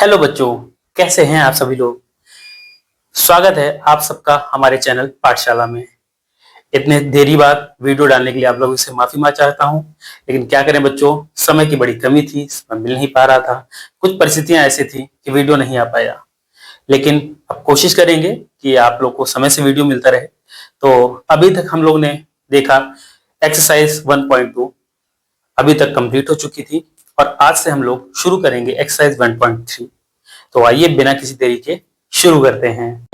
Hello बच्चों, कैसे हैं आप सभी लोग। स्वागत है आप सबका हमारे चैनल पाठशाला में। इतने देरी बाद वीडियो डालने के लिए आप लोगों से माफी मांग चाहता हूं, लेकिन क्या करें बच्चों, समय की बड़ी कमी थी, समय मिल नहीं पा रहा था। कुछ परिस्थितियां ऐसी थी कि वीडियो नहीं आ पाया, लेकिन अब कोशिश करेंगे कि आप लोग को समय से वीडियो मिलता रहे। तो अभी तक हम लोग ने देखा एक्सरसाइज 1.2 अभी तक कंप्लीट हो चुकी थी, और आज से हम लोग शुरू करेंगे एक्सरसाइज 1.3। तो आइए बिना किसी देरी के शुरू करते हैं।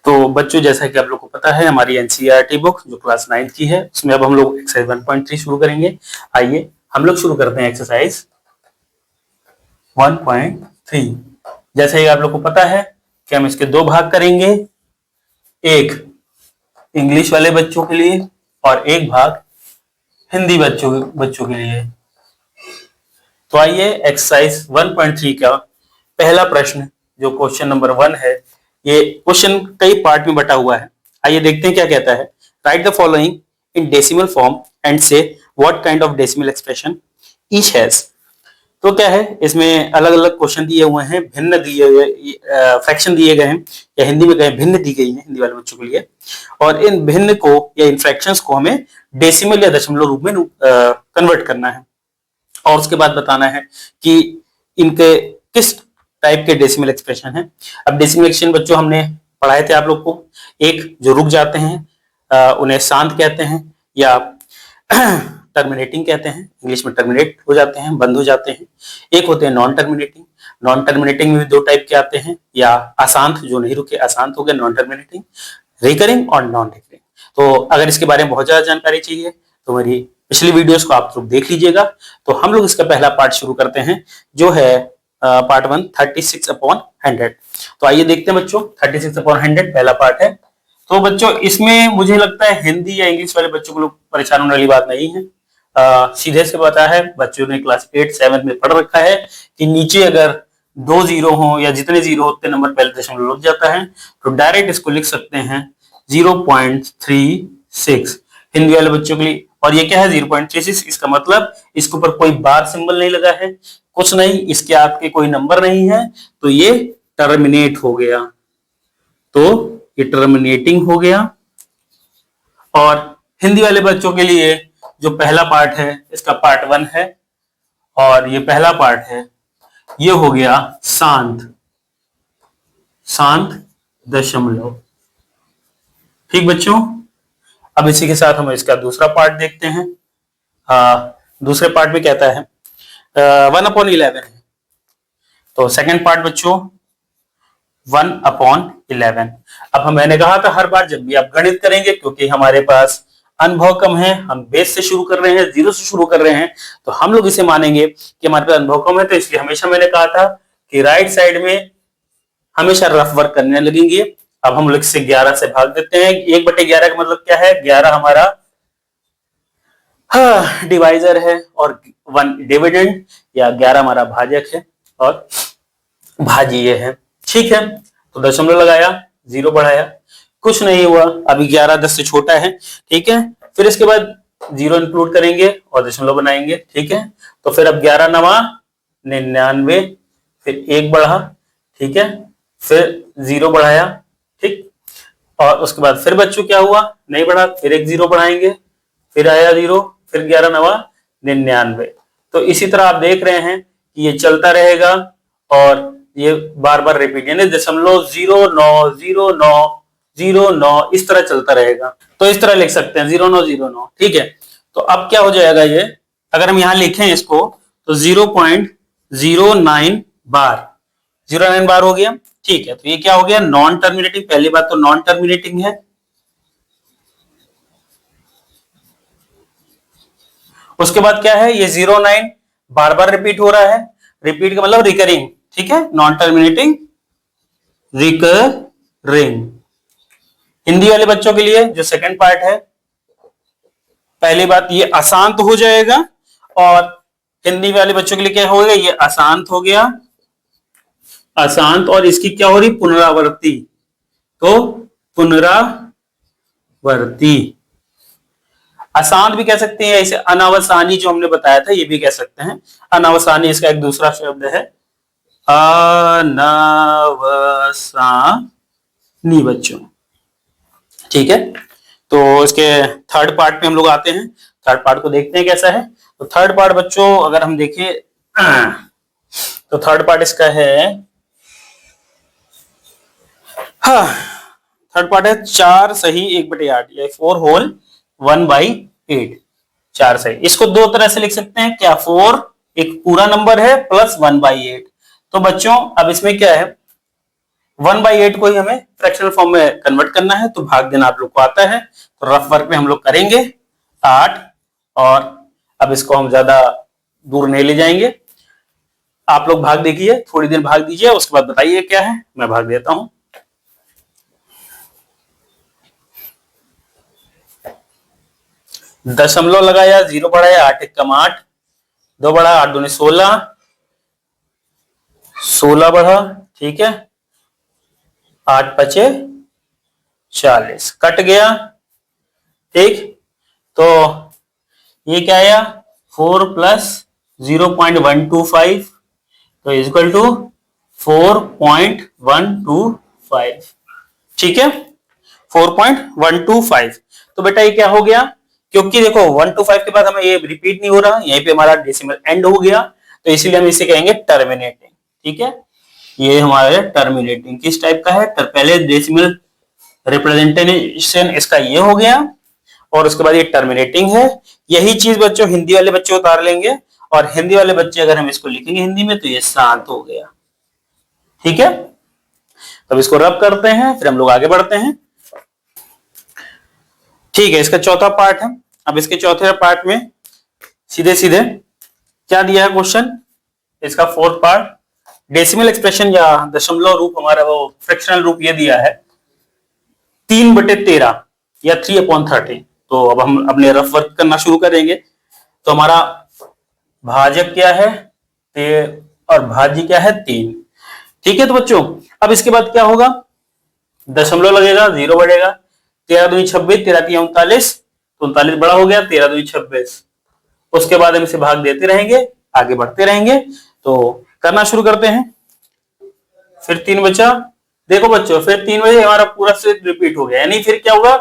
तो बच्चों, जैसा कि आप लोग को पता है, हमारी एनसीईआरटी बुक जो क्लास 9 की है, उसमें अब हम लोग एक्सरसाइज 1.3 शुरू करेंगे। आइए हम लोग शुरू करते हैं एक्सरसाइज 1.3। जैसे ही आप लोग को पता है कि हम इसके दो भाग करेंगे, एक इंग्लिश वाले बच्चों के लिए और एक भाग हिंदी बच्चों के लिए। तो आइए एक्सरसाइज 1.3 का पहला प्रश्न, जो क्वेश्चन नंबर 1 है, ये क्वेश्चन कई पार्ट में बटा हुआ है। आइए देखते हैं क्या कहता है। Write the following in decimal form and say what kind of decimal expression each has. तो क्या है, इसमें अलग अलग क्वेश्चन दिए हुए हैं, भिन्न दिए हुए फ्रैक्शन दिए गए हैं, या हिंदी में कहें भिन्न दी गई है हिंदी वाले बच्चों के लिए। और इन भिन्न को या इन फ्रैक्शंस को हमें डेसिमल या दशमलव रूप में कन्वर्ट करना है, और उसके बाद बताना है कि इनके किस टाइप के डेसिमल एक्सप्रेशन है। अब डेसिमल एक्सप्रेशन बच्चों हमने पढ़ाए थे आप लोग को। एक जो रुक जाते हैं उन्हें शांत कहते हैं, या टर्मिनेटिंग कहते हैं, इंग्लिश में टर्मिनेट हो जाते हैं, बंद हो जाते हैं। एक होते हैं नॉन टर्मिनेटिंग। नॉन टर्मिनेटिंग में भी दो टाइप के आते हैं, या अशांत जो नहीं रुके, अशांत हो गया नॉन टर्मिनेटिंग, रिकरिंग और नॉन रिकरिंग। तो अगर इसके बारे में बहुत ज्यादा जानकारी चाहिए तो मेरी पिछली वीडियोस को आप लोग देख लीजिएगा। तो हम लोग इसका पहला पार्ट शुरू करते हैं, जो है पार्ट 1 36/100। तो आइए देखते हैं बच्चों, 36/100 पहला पार्ट है। तो बच्चों इसमें मुझे लगता है हिंदी या इंग्लिश वाले बच्चों को लोग परेशान होने वाली बात नहीं है। सीधे से पता है, बच्चों ने क्लास 8 7 में पढ़ रखा है कि नीचे अगर दो जीरो हो या जितने जीरो होते नंबर पहले दशमलव लग जाता है, तो डायरेक्ट इसको लिख सकते हैं 0.36 हिंदी वाले बच्चों के लिए। और ये क्या है 0.36, इसका मतलब इसके ऊपर कोई बार सिंबल नहीं लगा है, कुछ नहीं, इसके आपके कोई नंबर नहीं है, तो ये टर्मिनेट हो गया। तो ये टर्मिनेटिंग हो गया। और हिंदी वाले बच्चों के लिए जो पहला पार्ट है, इसका पार्ट 1 है, और ये पहला पार्ट है, ये हो गया शांत, शांत दशमलव। ठीक बच्चों, अब इसी के साथ हम इसका दूसरा पार्ट देखते हैं। दूसरे पार्ट में कहता है 1/11 है। तो सेकंड पार्ट बच्चों 1/11। अब मैंने कहा था हर बार जब भी आप गणित करेंगे, क्योंकि हमारे पास अनुभव कम है, हम बेस से शुरू कर रहे हैं, जीरो से शुरू कर रहे हैं, तो हम लोग इसे मानेंगे कि हमारे पास अनुभव कम है। तो इसलिए हमेशा मैंने कहा था कि राइट साइड में हमेशा रफ वर्क करने लगेंगे। अब हम लोग इसे 11 से भाग देते हैं। 1/11 का मतलब क्या है, 11 हमारा डिवाइजर है, और 1 डिविडेंड, या 11 हमारा भाजक है और भाज्य है। ठीक है, तो दशमलव लगाया, जीरो बढ़ाया, कुछ नहीं हुआ। अभी 11 10 से छोटा है। ठीक है, फिर इसके बाद जीरो इंक्लूड करेंगे और दशमलव बनाएंगे। ठीक है, तो फिर अब 11 9 99, फिर 1 बढ़ा, ठीक है, फिर जीरो बढ़ाया, ठीक, और उसके बाद फिर बच्चों क्या हुआ, नहीं बढ़ा, फिर एक जीरो बढ़ाएंगे, फिर आया जीरो, फिर 11 9 99। तो इसी तरह आप देख रहे हैं कि ये चलता रहेगा, और ये बार बार रिपीट, यानी 0.090909 इस तरह चलता रहेगा। तो इस तरह लिख सकते हैं 0909। ठीक है, तो अब क्या हो जाएगा ये, अगर हम यहां लिखें इसको, तो 0.09 बार, 09 बार हो गया। ठीक है, तो ये क्या हो गया, नॉन टर्मिनेटिंग। पहली बात तो नॉन टर्मिनेटिंग है। उसके बाद क्या है, ये 09 बार बार रिपीट हो रहा है। रिपीट का मतलब रिकरिंग। ठीक है, नॉन टर्मिनेटिंग, रिकरिंग। हिंदी वाले बच्चों के लिए जो सेकंड पार्ट है, पहली बात ये अशांत हो जाएगा, और हिंदी वाले बच्चों के लिए क्या हो गया, ये अशांत हो गया, अशांत, और इसकी क्या हो रही, पुनरावृत्ति। तो पुनरावृत्ति वर्ती। आसान भी कह सकते हैं, ऐसे अनावसानी जो हमने बताया था ये भी कह सकते हैं। अनावसानी इसका एक दूसरा शब्द है, अनावसानी बच्चों। ठीक है, तो इसके थर्ड पार्ट पे हम लोग आते हैं। थर्ड पार्ट को देखते हैं कैसा है। तो थर्ड पार्ट बच्चों अगर हम देखें तो थर्ड पार्ट इसका है, हाँ, थर्ड पार्ट है 4 सही 1/8 या 4 होल 1/8। 4 सही, इसको दो तरह से लिख सकते हैं क्या, 4 एक पूरा नंबर है प्लस 1/8। तो बच्चों अब इसमें क्या है, 1/8 को ही हमें फ्रैक्शनल फॉर्म में कन्वर्ट करना है, तो भाग देना आप लोग को आता है, तो रफ वर्क में हम लोग करेंगे 8। और अब इसको हम ज्यादा दूर नहीं ले जाएंगे, आप लोग भाग देखिए, थोड़ी देर भाग दीजिए, उसके बाद बताइए क्या है, मैं भाग देता हूं। दशमलव लगाया, 0 बढ़ाया, 8 एकम 8, 2 बढ़ा, 8 दूनी 16, 16 बढ़ा, ठीक है, 8 पचे 40, कट गया। ठीक, तो ये क्या आया, 4 प्लस 0.125, तो इक्वल टू 4.125। ठीक है, 4.125। तो बेटा ये क्या हो गया, क्योंकि देखो 125 के बाद हमें ये रिपीट नहीं हो रहा, यहीं पे हमारा डेसिमल एंड हो गया, तो इसीलिए हम इसे कहेंगे टर्मिनेटिंग। ठीक है, ये हमारे टर्मिनेटिंग किस टाइप का है, पहले डेसिमल रिप्रेजेंटेशन इसका ये हो गया, और उसके बाद ये टर्मिनेटिंग है। यही चीज बच्चों हिंदी वाले बच्चे उतार लेंगे, और हिंदी वाले बच्चे अगर हम इसको लिखेंगे हिंदी में तो ये शांत हो गया। ठीक है, तब इसको रब करते हैं, फिर हम लोग आगे बढ़ते हैं। ठीक है, इसका चौथा पार्ट है। अब इसके चौथे पार्ट में सीधे सीधे क्या दिया है क्वेश्चन, इसका फोर्थ पार्ट, डेसिमल एक्सप्रेशन या दशमलव रूप, हमारा वो फ्रैक्शनल रूप ये दिया है 3/13 या 3/30। तो अब हम अपने रफ वर्क करना शुरू करेंगे। तो हमारा भाजक क्या है, और भाज्य क्या है, 3। ठीक है, तो बच्चों अब इसके बाद क्या होगा, दशमलव लगेगा, 0 बढ़ेगा, 13 दूनी 26, 13 3 39, तो 39 बड़ा हो गया, 13 दूनी 26। उसके बाद हम इसे भाग देते रहेंगे, आगे बढ़ते रहेंगे। तो करना शुरू करते हैं। फिर 3 बचा, देखो बच्चों फिर 3 बजे हमारा पूरा सेट रिपीट हो गया, यानी फिर क्या होगा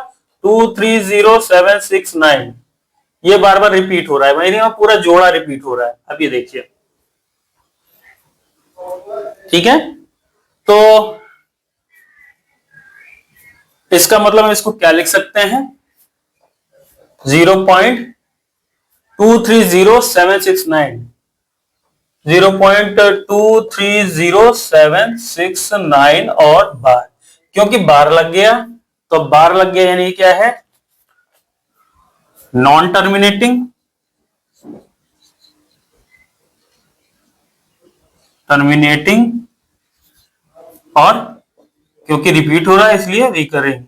2 3 0 7 6 9, ये बार बार रिपीट हो रहा है, यानी पूरा जोड़ा रिपीट हो रहा है। अब ये देखिए, ठीक है, तो इसका मतलब हम इसको क्या लिख सकते हैं, 0.230769, 0.230769 और बार, क्योंकि बार लग गया, तो बार लग गया यानी क्या है, नॉन टर्मिनेटिंग, टर्मिनेटिंग, और क्योंकि रिपीट हो रहा है इसलिए रिकरिंग।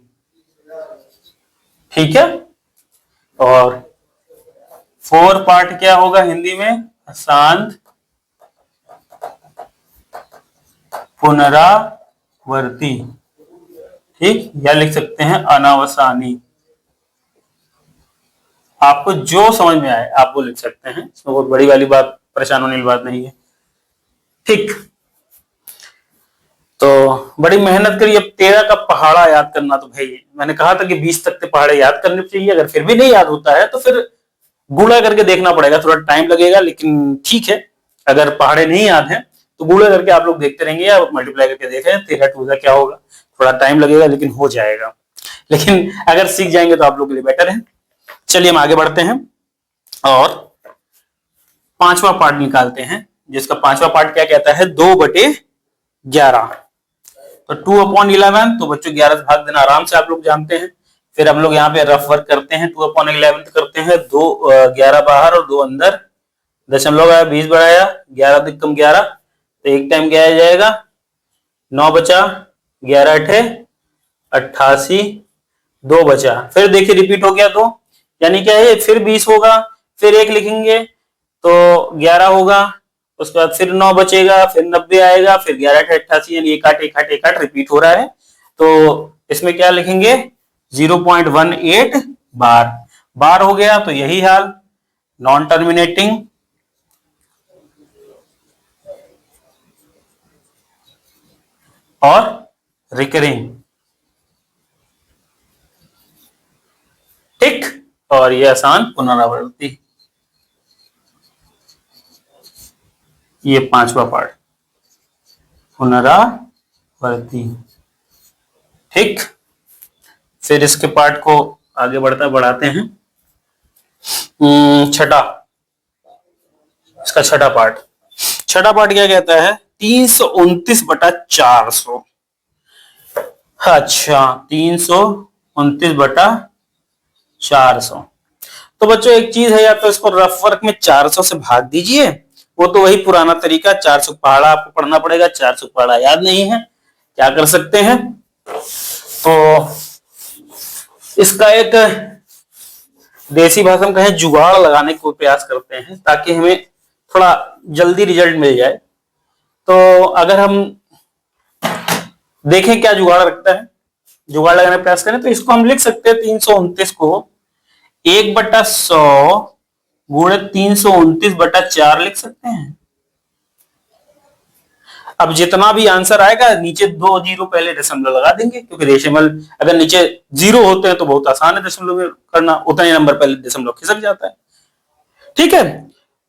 ठीक है, और 4 पार्ट क्या होगा हिंदी में, अशांत पुनरावर्ती। ठीक, या लिख सकते हैं अनावसानी, आपको जो समझ में आए आप वो लिख सकते हैं, इसमें बहुत बड़ी वाली बात, परेशान होने वाली बात नहीं है। ठीक, तो बड़ी मेहनत करी। अब 13 का पहाड़ा याद करना, तो भाई मैंने कहा था कि 20 तक के पहाड़े याद करने चाहिए, अगर फिर भी नहीं याद होता है तो फिर गुणा करके देखना पड़ेगा, थोड़ा टाइम लगेगा, लेकिन ठीक है। अगर पहाड़े नहीं याद है तो गुणा करके आप लोग देखते रहेंगे या मल्टीप्लाई करके देखें 13 2 क्या होगा, थोड़ा टाइम लगेगा लेकिन हो जाएगा। लेकिन अगर सीख जाएंगे तो आप लोग के लिए बेटर है। चलिए हम आगे बढ़ते हैं और 5वां पार्ट निकालते हैं, जिसका 5वां पार्ट क्या कहता है, 2/11। तो 2/11, तो बच्चों 11 से भाग देना आराम से आप लोग जानते हैं। फिर हम लोग यहाँ पे रफ वर्क करते हैं, 2/11 करते हैं, 11 बाहर और 2 अंदर, दशमलव आया, 20 बढ़ाया, 11 अधिक कम 11, तो एक टाइम क्या आ जाएगा, 9 बचा, 11 अठे 88, 2 बचा, फिर देखिए रिपीट हो गया 2, यानी क्या है, फिर 20 होगा, फिर 1 लिखेंगे तो 11 होगा, उसके बाद फिर 9 बचेगा, फिर 90 आएगा, फिर 11 88, यानी 1 8 1 8 1 8 रिपीट हो रहा है। तो इसमें क्या लिखेंगे, 0.18 बार। बार हो गया तो यही हाल, नॉन टर्मिनेटिंग और रिकरिंग, ठीक। और ये आसान पुनरावृत्ति, ये 5वां पार्ट पुनरावृत्ति, ठीक। फिर इसके पार्ट को आगे बढ़ाते हैं। छठा, इसका छठा पार्ट क्या कहता है? 329/400। अच्छा, 329/400। तो बच्चों एक चीज है, या तो इसको रफ वर्क में 400 से भाग दीजिए, वो तो वही पुराना तरीका, 400 पहाड़ा आपको पढ़ना पड़ेगा, 400 पहाड़ा याद नहीं है, क्या कर सकते हैं? तो इसका एक देसी भाषा में कहें जुगाड़ लगाने को प्रयास करते हैं ताकि हमें थोड़ा जल्दी रिजल्ट मिल जाए। तो अगर हम देखें क्या जुगाड़ रखता है, जुगाड़ लगाने का प्रयास करें, तो इसको हम लिख सकते हैं 329 को 1/100 गुणे 329/4 लिख सकते हैं। अब जितना भी आंसर आएगा नीचे 2 जीरो पहले दशमलव लगा देंगे, क्योंकि डेसिमल अगर नीचे 0 होते हैं तो बहुत आसान है दशमलव में करना, उतना ही नंबर पहले दशमलव खिसक जाता है, ठीक है।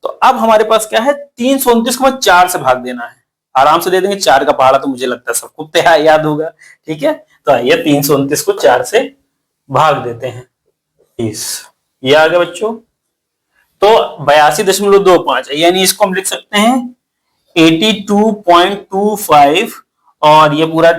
तो अब हमारे पास क्या है, 329 को 4 से भाग देना है, आराम से दे देंगे। 4 का पहाड़ा तो मुझे लगता है सबको याद होगा, ठीक है। तो आइए 329 को 4 से भाग देते हैं, 30, ये आ गया बच्चों। तो 82.25, यानी इसको हम लिख सकते हैं 82.25, और ये पूरा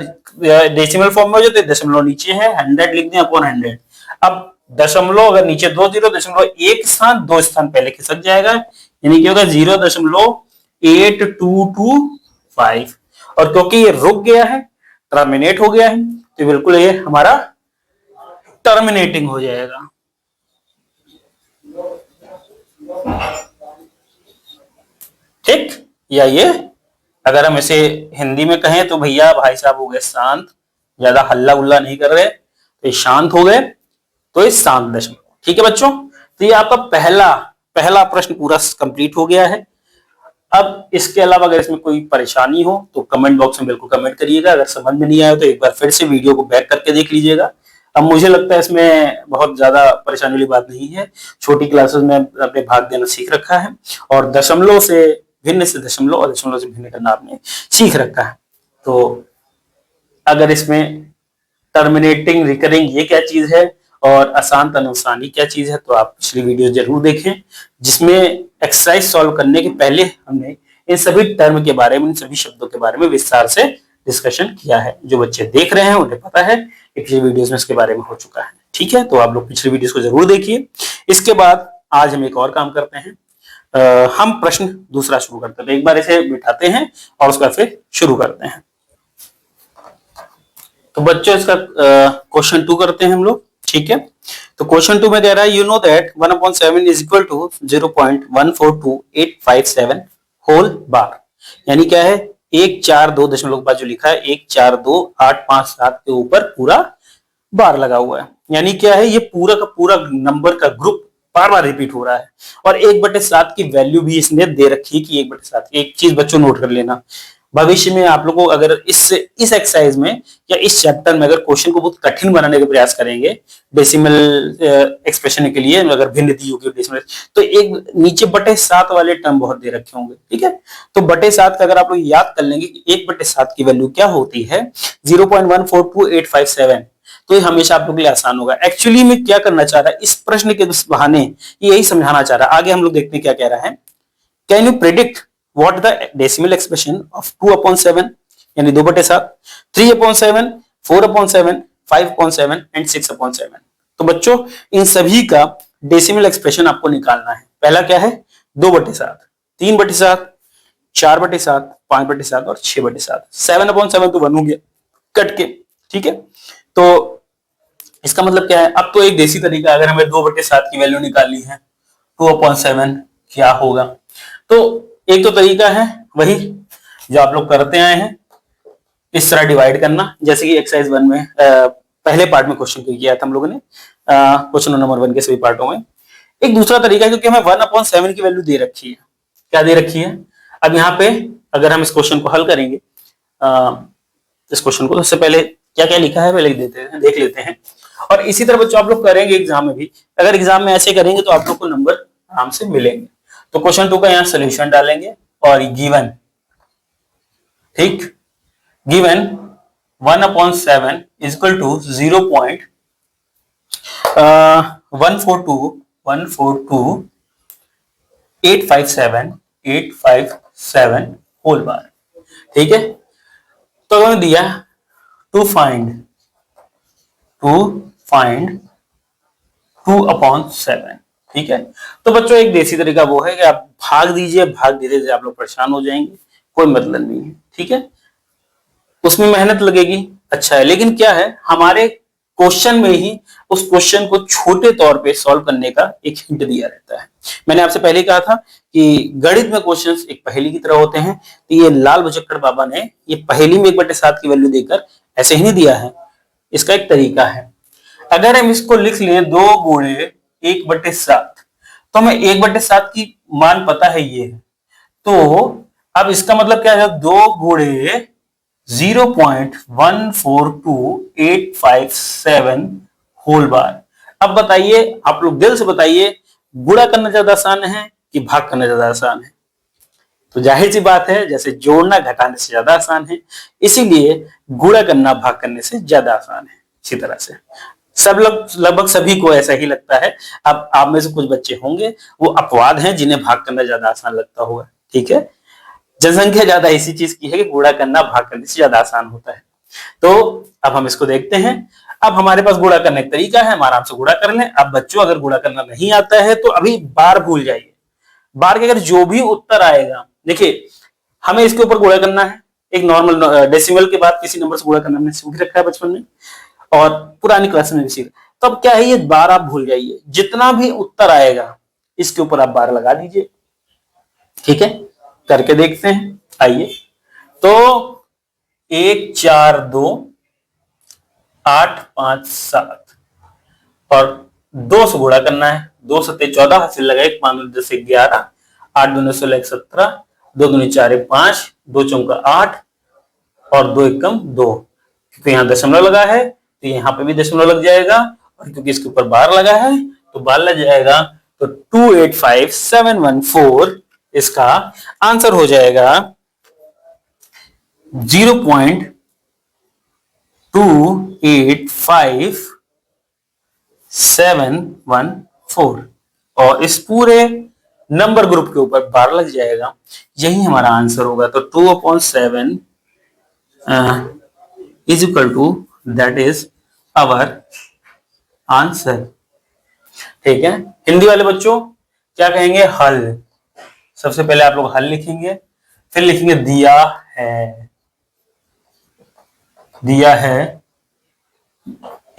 डेसिमल फॉर्म में हो जाते, दशमलव नीचे है, 100 लिख दें अपॉन 100। अब दशमलव अगर नीचे 2 जीरो, दशमलव एक स्थान 2 स्थान पहले खिसक जाएगा, यानी क्या होगा 0.8225। और क्योंकि ये रुक गया है, टर्मिनेट हो गया है, तो बिल्कुल ये हमारा टर्मिनेटिंग हो जाएगा, ठीक। या ये अगर हम इसे हिंदी में कहें तो भैया भाई साहब हो गए शांत, ज्यादा हल्ला गुल्ला नहीं कर रहे, तो ये शांत हो गए, तो ये शांत दशमलव, ठीक है बच्चों। तो ये आपका पहला प्रश्न पूरा कंप्लीट हो गया है। अब इसके अलावा अगर इसमें कोई परेशानी हो तो कमेंट बॉक्स में बिल्कुल कमेंट करिएगा, अगर समझ में नहीं आया तो एक बार फिर से वीडियो को बैक करके देख लीजिएगा। अब मुझे लगता है इसमें बहुत ज्यादा परेशानी वाली बात नहीं है, छोटी क्लासेस में अपने भाग देना सीख रखा है, और दशमलव से भिन्न से दशमलव और दशमलव से भिन्न करना आपने सीख रखा है। तो अगर इसमें टर्मिनेटिंग, रिकरिंग ये क्या चीज है, और आसान तनवसानी क्या चीज है, तो आप पिछली वीडियो जरूर देखें, जिसमें एक्सरसाइज सॉल्व करने के पहले हमने इन सभी टर्म के बारे में, इन सभी शब्दों के बारे में विस्तार से डिस्कशन किया है। जो बच्चे देख रहे हैं उन्हें पता है कि पिछली वीडियोस में इसके बारे में हो चुका है, ठीक है। तो आप लोग पिछली वीडियोस को जरूर देखिए। इसके बाद आज हम एक और काम करते हैं, हम प्रश्न दूसरा शुरू करते हैं। तो एक बार इसे बिठाते हैं और उसका फिर शुरू करते हैं। तो बच्चों इसका क्वेश्चन 2 करते हैं हम लोग, ठीक है। तो क्वेश्चन 2 में कह रहा है, you know that 1/7 is equal to 0.142857 whole bar. यानी क्या है, 142 दशमलव के बाद जो लिखा है 142857 के ऊपर पूरा बार लगा हुआ है। यानी क्या है, ये पूरा का पूरा नंबर का ग्रुप बार बार रिपीट हो रहा है, और 1/7 की वैल्यू भी इसने दे रखी है कि 1/7। एक चीज बच्चों नोट कर लेना, भविष्य में आप लोगों को अगर इस एक्सरसाइज में या इस चैप्टर में अगर क्वेश्चन को बहुत कठिन बनाने का प्रयास करेंगे डेसिमल एक्सप्रेशन के लिए, अगर भिन्न दी होगी डेसिमल, तो एक नीचे 1/7 वाले टर्म बहुत दे रखे होंगे, ठीक है। तो 1/7 का अगर आप लोग याद कर लेंगे कि 1/7 की वैल्यू क्या होती है, 0.142857, तो ये हमेशा आप लोग के लिए आसान होगा। एक्चुअली में क्या करना चाह रहा है इस प्रश्न के बहाने, यही समझाना चाह रहा है। आगे हम लोग देखते हैं क्या कह रहा है। Can you predict what the decimal expression of 2/7 यानी 2/7, 3/7, 4/7, 5/7 एंड 6/7। तो बच्चों इन सभी का डेसिमल एक्सप्रेशन आपको निकालना है। पहला क्या है, 2/7, 3/7, 4/7, 5/7 और 6/7। 7/7 तो 1 हो गया कट के, ठीक है। तो इसका मतलब क्या है, अब तो एक देसी तरीका, अगर हमें 2/7 की वैल्यू निकालनी है 2/7 क्या होगा, तो एक तो तरीका है वही जो आप लोग करते आए हैं, इस तरह डिवाइड करना, जैसे कि एक्सरसाइज 1 में पहले पार्ट में क्वेश्चन को किया था हम लोगों ने, क्वेश्चन नंबर 1 के सभी पार्टों में। एक दूसरा तरीका है, क्योंकि हमें 1/7 की वैल्यू दे रखी है। क्या दे रखी है? अब यहाँ पे अगर हम इस क्वेश्चन को हल करेंगे, इस क्वेश्चन को, सबसे पहले क्या क्या लिखा है पहले देख लेते हैं। और इसी तरह बच्चों आप लोग करेंगे एग्जाम में भी। अगर एग्जाम में ऐसे करेंगे तो आप लोग को नंबर आराम से मिलेंगे। तो क्वेश्चन 2 का यहाँ सोल्यूशन डालेंगे और गिवन, ठीक, given 1/7 is equal to 0.142 whole bar, ठीक है। तो हमें दिया टू फाइंड 2/7, ठीक है। तो बच्चों एक देसी तरीका वो है कि आप भाग दीजिए, भाग धीरे धीरे आप लोग परेशान हो जाएंगे, कोई मतलब नहीं है, ठीक है। उसमें मेहनत लगेगी, अच्छा है, लेकिन क्या है, हमारे क्वेश्चन में ही उस क्वेश्चन को छोटे तौर पे सॉल्व करने का एक हिंट दिया रहता है। मैंने आपसे पहले कहा था कि गणित में क्वेश्चंस एक पहेली की तरह होते हैं। तो ये लाल भुजक्कड़ बाबा ने ये पहेली में 1/7 की वैल्यू देकर ऐसे ही नहीं दिया है, इसका एक तरीका है। अगर हम इसको लिख लें 2 गुणे 1/7, तो हमें 1/7 की मान पता है ये है। तो अब इसका मतलब क्या है, 2 गुणे 0.142857 होल बार। अब बताइए, आप लोग दिल से बताइए, गुणा करना ज्यादा आसान है कि भाग करना ज्यादा आसान है? तो जाहिर सी बात है, जैसे जोड़ना घटाने से ज्यादा आसान है, इसीलिए गुणा करना भाग करने से ज्यादा आसान है। इसी तरह से सब लोग, लगभग सभी को ऐसा ही लगता है। अब आप में से कुछ बच्चे होंगे वो अपवाद हैं जिन्हें भाग करना ज्यादा आसान लगता होगा, ठीक है। जनसंख्या ज्यादा इसी चीज की है कि गुणा करना भाग करने से ज्यादा आसान होता है। तो अब हम इसको देखते हैं। अब हमारे पास गुणा करने का तरीका है, हम आराम से गुणा कर लें। अब बच्चों अगर गुणा करना नहीं आता है तो अभी बार भूल जाइए। बार के अगर जो भी उत्तर आएगा, देखिए हमें इसके ऊपर गुणा करना है। एक नॉर्मल डेसिमल के बाद किसी नंबर से गुणा करना हमने सीख रखा है बचपन में और पुरानी क्लास में भी सीखा। तो अब क्या है, ये बार आप भूल जाइए, जितना भी उत्तर आएगा इसके ऊपर आप बार लगा दीजिए, ठीक है। करके देखते हैं, आइए। तो 1 4 2 8 5 7 और 2 से गुणा करना है। 2 7 14, हासिल लगा 1, 5 10 11, 8 2 16 17, 2 2 4 5, 2 चौका 8 और 2 एकम 2। क्योंकि यहाँ दशमलव लगा है तो यहाँ पे भी दशमलव लग जाएगा, और क्योंकि इसके ऊपर बार लगा है तो बार लग जाएगा। तो 285714 इसका आंसर हो जाएगा 0.285714 और इस पूरे नंबर ग्रुप के ऊपर बार लग जाएगा। यही हमारा आंसर होगा। तो 2/7 is equal to, that is our answer, ठीक है। हिंदी वाले बच्चों क्या कहेंगे? हल। सबसे पहले आप लोग हल लिखेंगे, फिर लिखेंगे दिया है। दिया है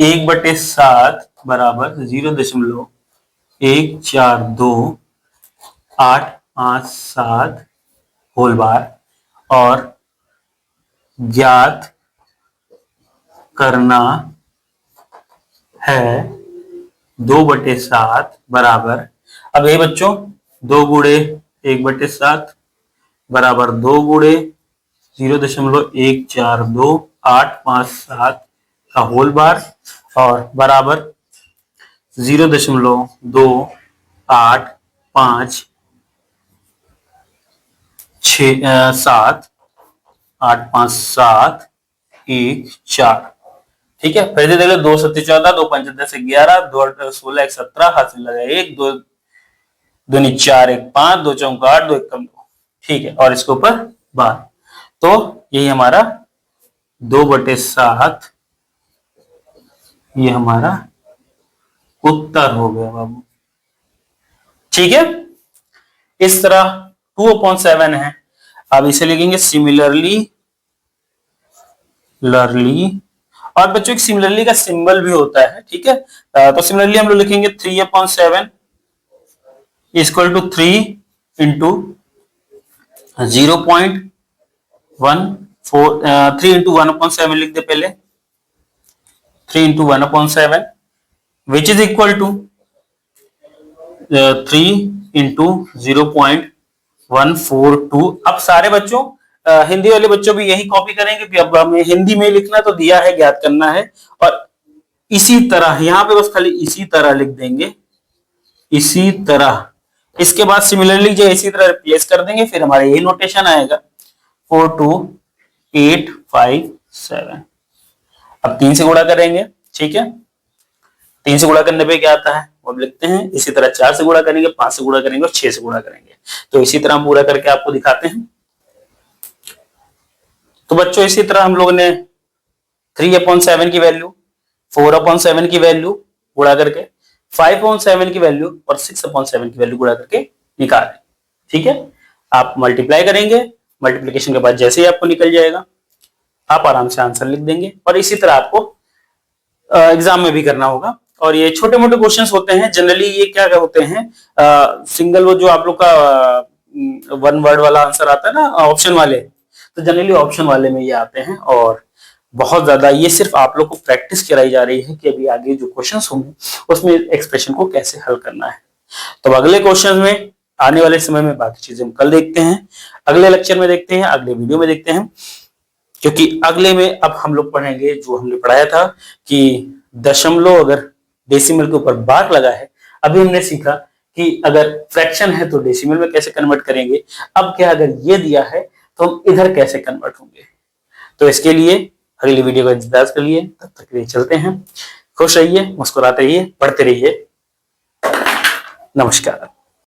1/7 बराबर 0.142857 होल बार, और ज्ञात करना है 2/7 बराबर। अब ये बच्चों 2 गुणे 1/7 बराबर 2 गुणे 0.142857 का होल बार, और बराबर 0.857 ठीक है। फिर देख लो, 2 7 14, 2 5 10 11, 2 8 16 1 17, हासिल लगा 1, 2 2 4 1 5, 2 चौका 8, 2 एकम 2, ठीक है। और इसके ऊपर बार। तो यही हमारा 2/7 ये हमारा उत्तर हो गया बाबू, ठीक है। इस तरह 2/7 है। अब इसे लिखेंगे सिमिलरली, और बच्चों एक सिमिलरली का सिंबल भी होता है, ठीक है। तो सिमिलरली हम लोग लिखेंगे 3/7 इक्वल टू 3 इंटू 0.14 3 इंटू 1/7 लिख दे पहले, 3 into 1/7 which is equal to 3 into 0.142। अब सारे बच्चों हिंदी वाले बच्चों भी यही कॉपी करेंगे कि अब हमें हिंदी में लिखना तो दिया है, ज्ञात करना है, और इसी तरह यहाँ पे बस खाली इसी तरह लिख देंगे, इसी तरह। इसके बाद सिमिलरली जो इसी तरह रिप्लेस कर देंगे, फिर हमारा यही नोटेशन आएगा 42857। अब 3 से गुणा करेंगे, ठीक है। 3 से गुणा करने पे क्या आता है वो लिखते हैं। इसी तरह 4 से गुणा करेंगे, 5 से गुणा करेंगे और 6 से गुणा करेंगे। तो इसी तरह हम पूरा करके आपको दिखाते हैं। तो बच्चों इसी तरह हम लोगों ने 3/7 की वैल्यू, 4/7 की वैल्यू गुणा करके, 5/7 की वैल्यू और 6/7 की वैल्यू गुणा करके निकाले, ठीक है। आप मल्टीप्लाई करेंगे, मल्टीप्लिकेशन के बाद जैसे ही आपको निकल जाएगा आप आराम से आंसर लिख देंगे। और इसी तरह आपको एग्जाम में भी करना होगा। और ये छोटे मोटे क्वेश्चंस होते हैं जनरली। ये क्या होते हैं, सिंगल वो जो आप लोग का 1 वर्ड वाला आंसर आता है ना ऑप्शन वाले, तो जनरली ऑप्शन वाले में ये आते हैं। और बहुत ज्यादा ये सिर्फ आप लोग को प्रैक्टिस कराई जा रही है कि अभी आगे जो क्वेश्चंस होंगे उसमें एक्सप्रेशन को कैसे हल करना है। तो अगले क्वेश्चन में आने वाले समय में बाकी चीजें हम कल देखते हैं, अगले लेक्चर में देखते हैं, अगले वीडियो में देखते हैं। क्योंकि अगले में अब हम लोग पढ़ेंगे जो हमने पढ़ाया था कि दशमलव अगर डेसिमल के ऊपर बार लगा है। अभी हमने सीखा कि अगर फ्रैक्शन है तो डेसिमल में कैसे कन्वर्ट करेंगे। अब क्या अगर ये दिया है तो हम इधर कैसे कन्वर्ट होंगे। तो इसके लिए अगली वीडियो का इंतजार करिए। तब तक के लिए चलते हैं। खुश रहिए, मुस्कुराते रहिए, पढ़ते रहिए। नमस्कार।